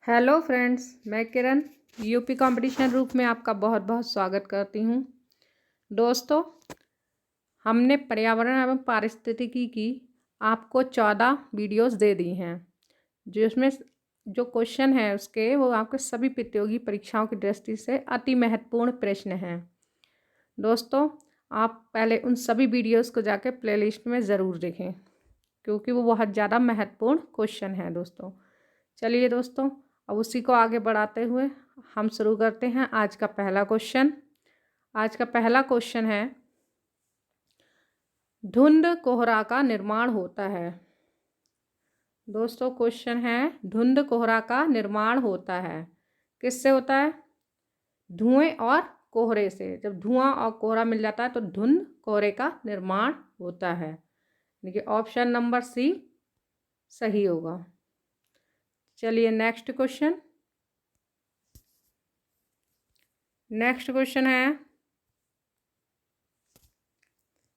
Hello friends, मैं किरण UP competition रूप में आपका बहुत बहुत स्वागत करती हूँ। दोस्तों, हमने पर्यावरण एवं पारिस्थितिकी की आपको 14 वीडियोस दे दी हैं, जिसमें जो क्वेश्चन है उसके वो आपके सभी प्रतियोगी परीक्षाओं की दृष्टि से अति महत्वपूर्ण प्रश्न हैं। दोस्तों, आप पहले उन सभी वीडियोस को जाके प्लेलिस्ट में ज़रूर देखें, क्योंकि वो बहुत ज़्यादा महत्वपूर्ण क्वेश्चन है। दोस्तों, चलिए दोस्तों, अब उसी को आगे बढ़ाते हुए हम शुरू करते हैं आज का पहला क्वेश्चन। आज का पहला क्वेश्चन है, धुंध कोहरा का निर्माण होता है। दोस्तों, क्वेश्चन है, धुंध कोहरा का निर्माण होता है। किससे होता है? धुएं और कोहरे से। जब धुआं और कोहरा मिल जाता है तो धुंध कोहरे का निर्माण होता है। देखिए, ऑप्शन नंबर सी सही होगा। चलिए नेक्स्ट क्वेश्चन। नेक्स्ट क्वेश्चन है,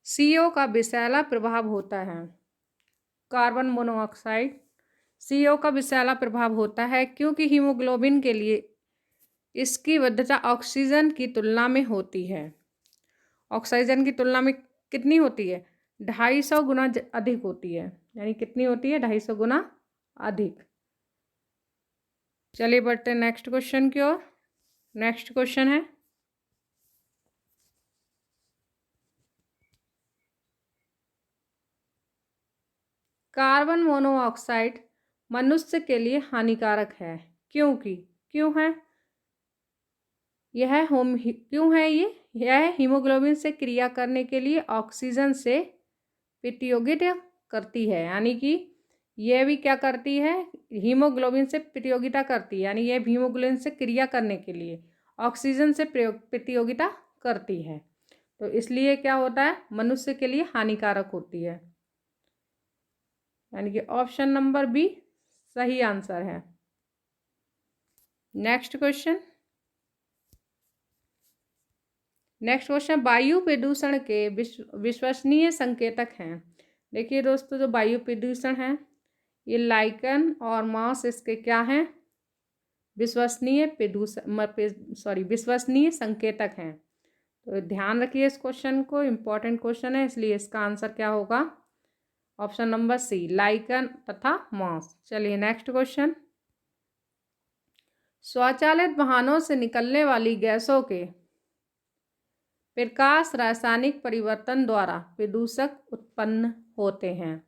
CO का विषैला प्रभाव होता है। Carbon monoxide. CO का विषैला प्रभाव होता है क्योंकि हीमोग्लोबिन के लिए इसकी वरीयता ऑक्सीजन की तुलना में होती है। ऑक्सीजन की तुलना में कितनी होती है? 250 गुना अधिक होती है। यानी कितनी होती है? 250 गुना अधिक। चलिए बढ़ते हैं नेक्स्ट क्वेश्चन की ओर। नेक्स्ट क्वेश्चन है, कार्बन मोनोऑक्साइड मनुष्य के लिए हानिकारक है क्योंकि क्यों है यह हीमोग्लोबिन से क्रिया करने के लिए ऑक्सीजन से प्रतियोगिता करती है। यानी कि यह भी क्या करती है? हीमोग्लोबिन से प्रतियोगिता करती है। यानी यह हीमोग्लोबिन से क्रिया करने के लिए ऑक्सीजन से प्रतियोगिता करती है, तो इसलिए क्या होता है? मनुष्य के लिए हानिकारक होती है। यानी कि ऑप्शन नंबर बी सही आंसर है। Next question. वायु प्रदूषण के विश्वसनीय संकेतक हैं। देखिए दोस्तों, जो वायु प्रदूषण है ये लाइकन और मास इसके क्या हैं? विश्वसनीय संकेतक हैं। तो ध्यान रखिए इस क्वेश्चन को, इम्पोर्टेंट क्वेश्चन है, इसलिए इसका आंसर क्या होगा? ऑप्शन नंबर सी, लाइकन तथा मास। चलिए नेक्स्ट क्वेश्चन। स्वचालित वाहनों से निकलने वाली गैसों के प्रकाश रासायनिक परिवर्तन द्वारा प्रदूषक उत्पन्न होते हैं।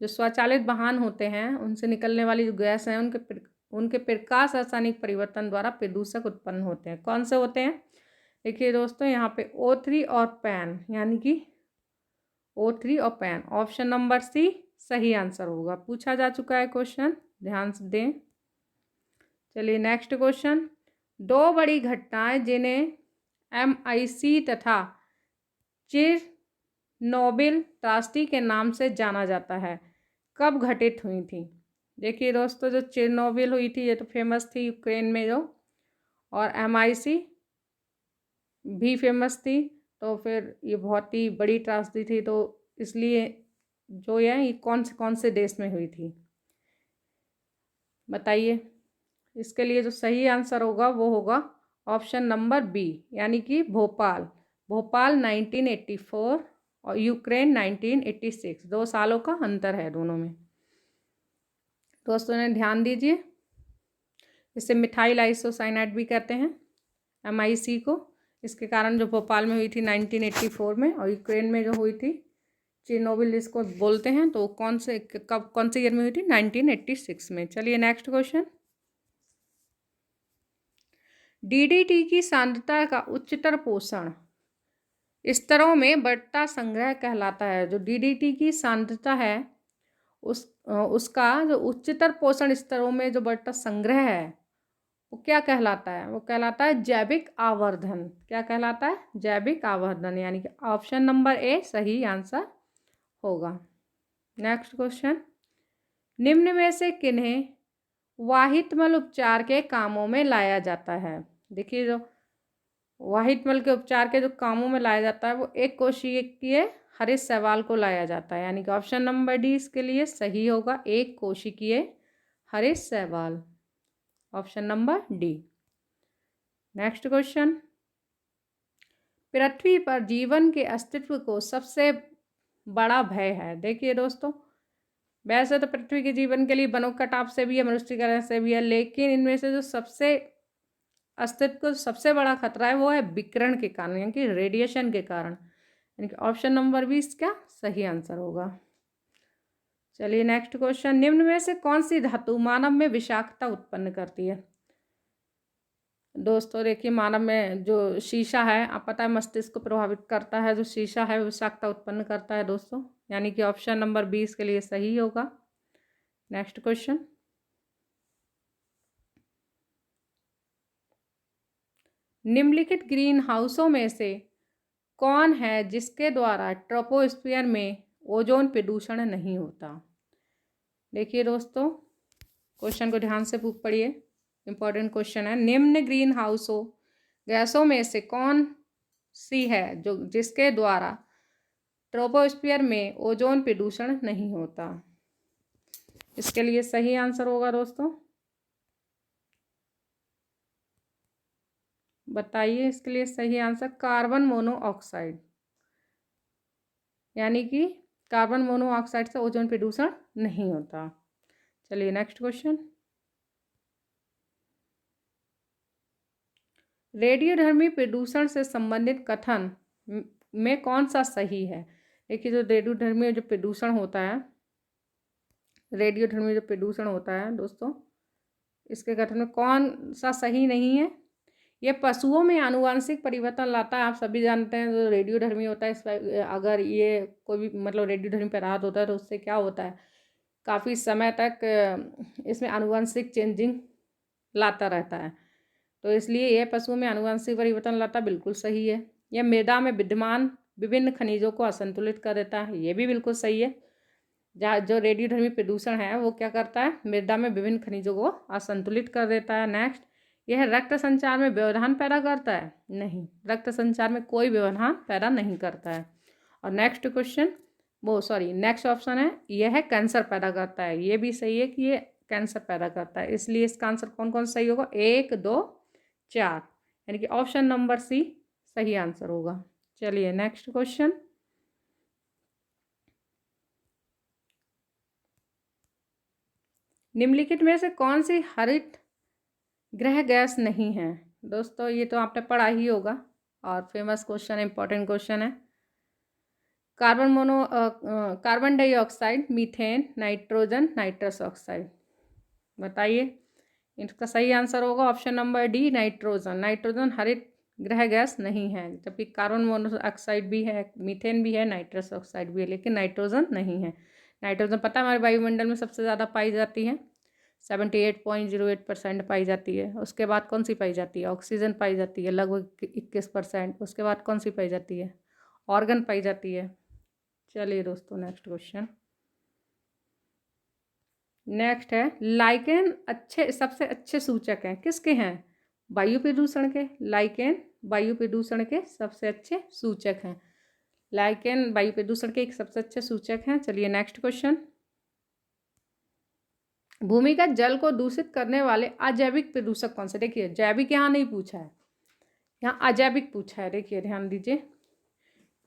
जो स्वचालित वाहन होते हैं उनसे निकलने वाली जो गैस है उनके प्रकाश रासायनिक परिवर्तन द्वारा प्रदूषक उत्पन्न होते हैं। कौन से होते हैं? देखिए दोस्तों, यहाँ पे O3 और पैन, यानी कि O3 और पैन। ऑप्शन नंबर सी सही आंसर होगा। पूछा जा चुका है क्वेश्चन, ध्यान से दें। चलिए नेक्स्ट क्वेश्चन। दो बड़ी घटनाएं जिन्हें MIC तथा चिरनोबिल त्रासदी के नाम से जाना जाता है, कब घटित हुई थी? देखिए दोस्तों, जो चिरनोबिल हुई थी ये तो फेमस थी यूक्रेन में जो, और MIC भी फेमस थी। तो फिर ये बहुत ही बड़ी त्रासदी थी, तो इसलिए जो ये कौन से देश में हुई थी बताइए? इसके लिए जो सही आंसर होगा वो होगा ऑप्शन नंबर बी, यानी कि भोपाल। भोपाल 1984 और यूक्रेन 1986। 2 सालों का अंतर है दोनों में। दोस्तों ने ध्यान दीजिए, इसे मिथाइल आइसोसाइनाइड भी कहते हैं MIC को। इसके कारण जो भोपाल में हुई थी 1984 में, और यूक्रेन में जो हुई थी चिरनोबिल जिसको बोलते हैं, तो कौन से ईयर में हुई थी? 1986 में। चलिए नेक्स्ट क्वेश्चन। DDT की सांद्रता का उच्चतर पोषण स्तरों में बढ़ता संग्रह कहलाता है। जो DDT की सांद्रता है उसका जो उच्चतर पोषण स्तरों में जो बढ़ता संग्रह है वो क्या कहलाता है? वो कहलाता है जैविक आवर्धन। क्या कहलाता है? जैविक आवर्धन। यानी कि ऑप्शन नंबर ए सही आंसर होगा। Next question. निम्न में से किन्हें वाहितमल उपचार के कामों में लाया जाता है? देखिए, जो वाहितमल के उपचार के जो कामों में लाया जाता है वो एक कोशिकीय हरित शैवाल को लाया जाता है। यानी कि ऑप्शन नंबर डी इसके लिए सही होगा, एक कोशिकीय हरित शैवाल। Option number D. Next question, पृथ्वी पर जीवन के अस्तित्व को सबसे बड़ा भय है। देखिए दोस्तों, वैसे तो पृथ्वी के जीवन के लिए वनों का कटाव से भी है, मनुष्यीकरण से भी है, लेकिन इनमें से जो सबसे अस्तित्व को सबसे बड़ा खतरा है वो है विकिरण के कारण, यानी कि रेडिएशन के कारण। यानी कि ऑप्शन नंबर 20 क्या सही आंसर होगा। चलिए नेक्स्ट क्वेश्चन, निम्न में से कौन सी धातु मानव में विषाक्तता उत्पन्न करती है। दोस्तों देखिए, मानव में जो शीशा है, आप पता है मस्तिष्क को प्रभावित करता है, जो शीशा है विषाक्तता उत्पन्न करता है दोस्तों, यानी कि ऑप्शन नंबर 20 के लिए सही होगा। नेक्स्ट क्वेश्चन, निम्नलिखित ग्रीन हाउसों में से कौन है जिसके द्वारा ट्रोपोस्फियर में ओजोन प्रदूषण नहीं होता। देखिए दोस्तों, क्वेश्चन को ध्यान से पढ़िए, इंपॉर्टेंट क्वेश्चन है। निम्न ग्रीन हाउसों गैसों में से कौन सी है जो जिसके द्वारा ट्रोपोस्फियर में ओजोन प्रदूषण नहीं होता। इसके लिए सही आंसर होगा दोस्तों, बताइए इसके लिए सही आंसर। कार्बन मोनोऑक्साइड, यानी कि कार्बन मोनोऑक्साइड से ओजोन प्रदूषण नहीं होता। चलिए नेक्स्ट क्वेश्चन, रेडियोधर्मी प्रदूषण से संबंधित कथन में कौन सा सही है। देखिए, जो रेडियोधर्मी जो प्रदूषण होता है, रेडियोधर्मी जो प्रदूषण होता है दोस्तों, इसके कथन में कौन सा सही नहीं है। ये पशुओं में आनुवांशिक परिवर्तन लाता है। आप सभी जानते हैं जो रेडियोधर्मी होता है, इस पर अगर ये कोई भी मतलब रेडियोधर्मी पदार्थ होता है तो उससे क्या होता है, काफ़ी समय तक इसमें आनुवांशिक चेंजिंग लाता रहता है, तो इसलिए यह पशुओं में आनुवांशिक परिवर्तन लाता बिल्कुल सही है। यह मृदा में विद्यमान विभिन्न खनिजों को असंतुलित कर देता है, ये भी बिल्कुल सही है। जहाँ जो रेडियोधर्मी प्रदूषण है वो क्या करता है, मृदा में विभिन्न खनिजों को असंतुलित कर देता है। नेक्स्ट, यह रक्त संचार में व्यवधान पैदा करता है। नहीं, रक्त संचार में कोई व्यवधान पैदा नहीं करता है। और नेक्स्ट क्वेश्चन नेक्स्ट ऑप्शन है, यह है कैंसर पैदा करता है। ये भी सही है कि ये कैंसर पैदा करता है, इसलिए इसका आंसर कौन कौन सही होगा, 1, 2, 4, यानी कि ऑप्शन नंबर सी सही आंसर होगा। चलिए नेक्स्ट क्वेश्चन, निम्नलिखित में से कौन सी हरित ग्रह गैस नहीं है। दोस्तों ये तो आपने पढ़ा ही होगा और फेमस क्वेश्चन है, इंपॉर्टेंट क्वेश्चन है। Carbon dioxide, methane, nitrogen, nitrous oxide, बताइए इसका सही आंसर होगा option number D, nitrogen. Nitrogen हरित ग्रह गैस नहीं है, जबकि कार्बन मोनोऑक्साइड भी है, मीथेन भी है, नाइट्रस ऑक्साइड भी है, लेकिन नाइट्रोजन नहीं है। नाइट्रोजन पता है हमारे वायुमंडल में सबसे ज़्यादा पाई जाती है, 78.08% पाई जाती है। उसके बाद कौन सी पाई जाती है, ऑक्सीजन पाई जाती है लगभग 21%। उसके बाद कौन सी पाई जाती है, ऑर्गन पाई जाती है। चलिए दोस्तों नेक्स्ट क्वेश्चन, नेक्स्ट है, लाइकेन सबसे अच्छे सूचक हैं किसके हैं, वायु प्रदूषण के। लाइकेन वायु प्रदूषण के सबसे अच्छे सूचक हैं। लाइकेन वायु प्रदूषण के एक सबसे अच्छे सूचक हैं। चलिए नेक्स्ट क्वेश्चन, भूमिगत जल को दूषित करने वाले अजैविक प्रदूषक कौन से। देखिए जैविक यहाँ नहीं पूछा है, यहाँ अजैविक पूछा है। देखिए ध्यान दीजिए,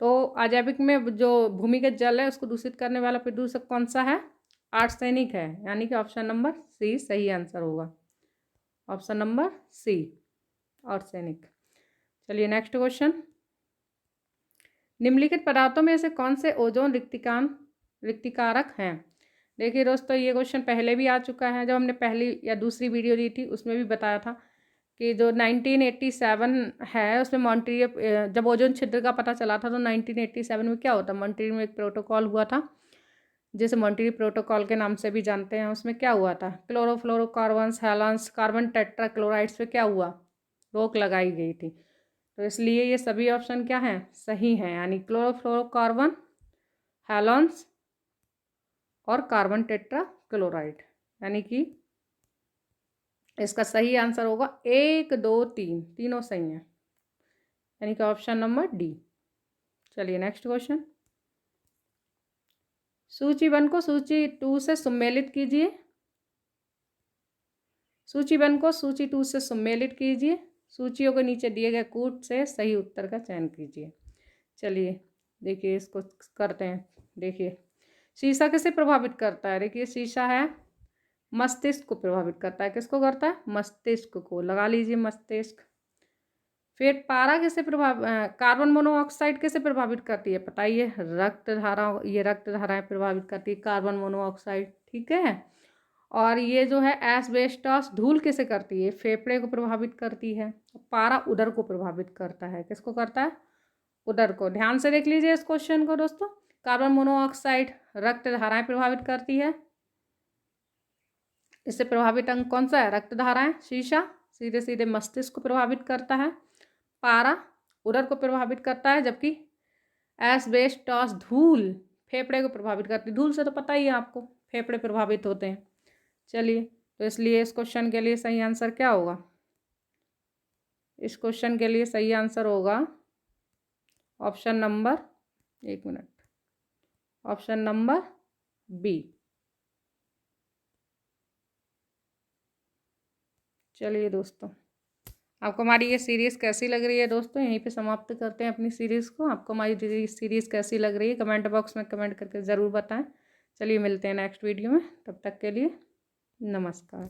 तो अजैविक में जो भूमिगत जल है उसको दूषित करने वाला प्रदूषक कौन सा है, आर्सेनिक है, यानी कि ऑप्शन नंबर सी सही आंसर होगा। Option number C arsenic. चलिए नेक्स्ट क्वेश्चन, निम्नलिखित पदार्थों में से कौन से ओजोन रिक्तिकारक हैं। देखिए दोस्तों, ये क्वेश्चन पहले भी आ चुका है, जब हमने पहली या दूसरी वीडियो दी थी उसमें भी बताया था कि जो 1987 है उसमें मॉन्ट्रियल, जब ओजोन छिद्र का पता चला था तो 1987 में क्या होता, मॉन्ट्रियल में एक प्रोटोकॉल हुआ था जिसे मॉन्ट्रियल प्रोटोकॉल के नाम से भी जानते हैं। उसमें क्या हुआ था, क्लोरोफ्लोरोकार्बन्स, हैलांस, कार्बन टेट्राक्लोराइड्स पे क्या हुआ, रोक लगाई गई थी। तो इसलिए ये सभी ऑप्शन क्या हैं, सही हैं, यानी क्लोरोफ्लोरोकार्बन, हैलांस और कार्बन टेट्राक्लोराइड, यानी कि इसका सही आंसर होगा 1, 2, 3, तीनों सही हैं, यानी कि ऑप्शन नंबर डी। चलिए नेक्स्ट क्वेश्चन, सूची 1 को सूची 2 से सम्मिलित कीजिए। सूची 1 को सूची 2 से सम्मिलित कीजिए। सूचियों के नीचे दिए गए कूट से सही उत्तर का चयन कीजिए। चलिए देखिए इसको करते हैं। देखिए शीशा किसे प्रभावित करता है? देखिए शीशा है मस्तिष्क को प्रभावित करता है। किसको करता है? मस्तिष्क को। लगा लीजिए मस्तिष्क। फिर पारा किसे कार्बन मोनोऑक्साइड किसे प्रभावित करती है? बताइए। रक्त धारा, ये रक्त धाराएं प्रभावित करती है कार्बन मोनोऑक्साइड, ठीक है। और ये जो है एस्बेस्टॉस धूल किसे करती है? फेफड़े को प्रभावित करती है। पारा उदर को प्रभावित करता है। किसको करता है? उदर को। ध्यान से देख लीजिए इस क्वेश्चन को दोस्तों। कार्बन मोनोऑक्साइड रक्त धाराएं प्रभावित करती है। इससे प्रभावित अंग कौन सा है? रक्त धाराएं। शीशा सीधे सीधे मस्तिष्क को प्रभावित करता है। पारा उदर को प्रभावित करता है, जबकि एस्बेस्टॉस धूल फेफड़े को प्रभावित करती है। धूल से तो पता ही है आपको, फेफड़े प्रभावित होते हैं। चलिए तो इसलिए इस क्वेश्चन के लिए सही आंसर क्या होगा? इस क्वेश्चन के लिए सही आंसर होगा ऑप्शन नंबर, एक मिनट, ऑप्शन नंबर बी। चलिए दोस्तों, आपको हमारी ये सीरीज़ कैसी लग रही है दोस्तों? यहीं पे समाप्त करते हैं अपनी सीरीज़ को। आपको हमारी सीरीज़ कैसी लग रही है कमेंट बॉक्स में कमेंट करके ज़रूर बताएं। चलिए मिलते हैं नेक्स्ट वीडियो में, तब तक के लिए नमस्कार।